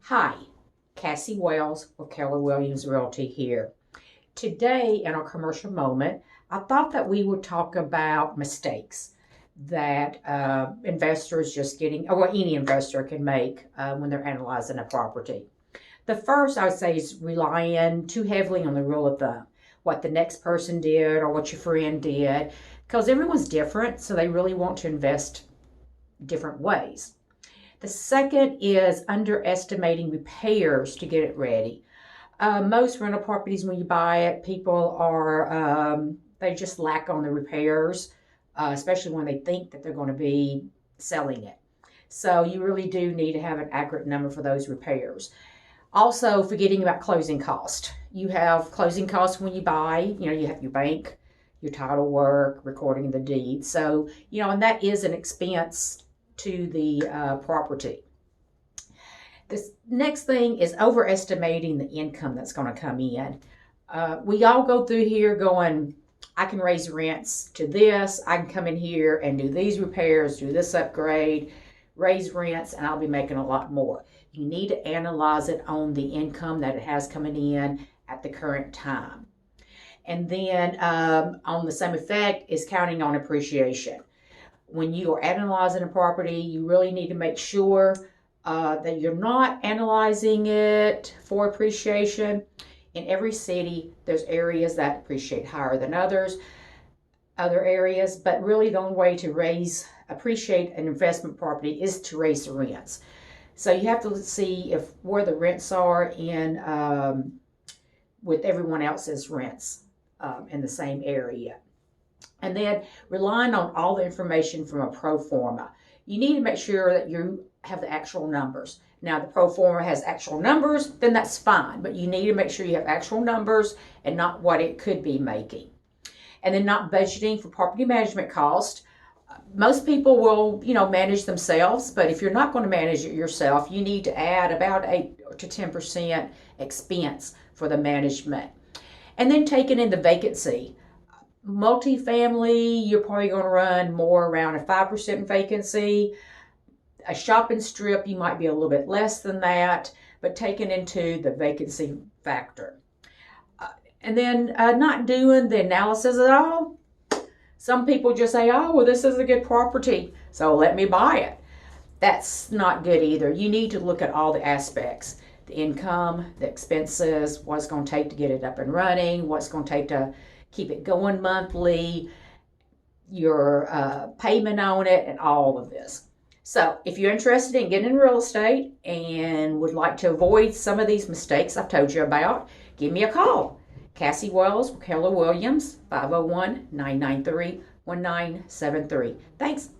Hi, Cassie Wells with Keller Williams Realty here. Today, in our commercial moment, I thought that we would talk about mistakes that investors or any investor can make when they're analyzing a property. The first, I would say, is relying too heavily on the rule of thumb, what the next person did or what your friend did, because everyone's different, so they really want to invest different ways. The second is underestimating repairs to get it ready. Most rental properties, when you buy it, people they just lack on the repairs, especially when they think that they're going to be selling it. So you really do need to have an accurate number for those repairs. Also, forgetting about closing cost. You have closing costs when you buy, you have your bank, your title work, recording the deed. So, and that is an expense to the property. This next thing is overestimating the income that's going to come in. We all go through here going, I can raise rents to this, I can come in here and do these repairs, do this upgrade, raise rents, and I'll be making a lot more. You need to analyze it on the income that it has coming in at the current time. And then on the same effect is counting on appreciation. When you are analyzing a property, you really need to make sure that you're not analyzing it for appreciation. In every city, there's areas that appreciate higher than other areas, but really the only way to appreciate an investment property is to raise the rents. So you have to see where the rents are with everyone else's rents in the same area. And then relying on all the information from a pro forma. You need to make sure that you have the actual numbers. Now, the pro forma has actual numbers, then that's fine, but you need to make sure you have actual numbers and not what it could be making. And then not budgeting for property management cost. Most people will, manage themselves, but if you're not going to manage it yourself, you need to add about 8 to 10% expense for the management. And then taking in the vacancy. Multifamily, you're probably going to run more around a 5% vacancy. A shopping strip, you might be a little bit less than that, but taking into the vacancy factor. And then not doing the analysis at all. Some people just say, oh, well, this is a good property, so let me buy it. That's not good either. You need to look at all the aspects. The income, the expenses, what it's going to take to get it up and running, what's going to take to keep it going monthly, your payment on it, and all of this. So if you're interested in getting in real estate and would like to avoid some of these mistakes I've told you about, give me a call. Cassie Wells with Keller Williams, 501-993-1973. Thanks.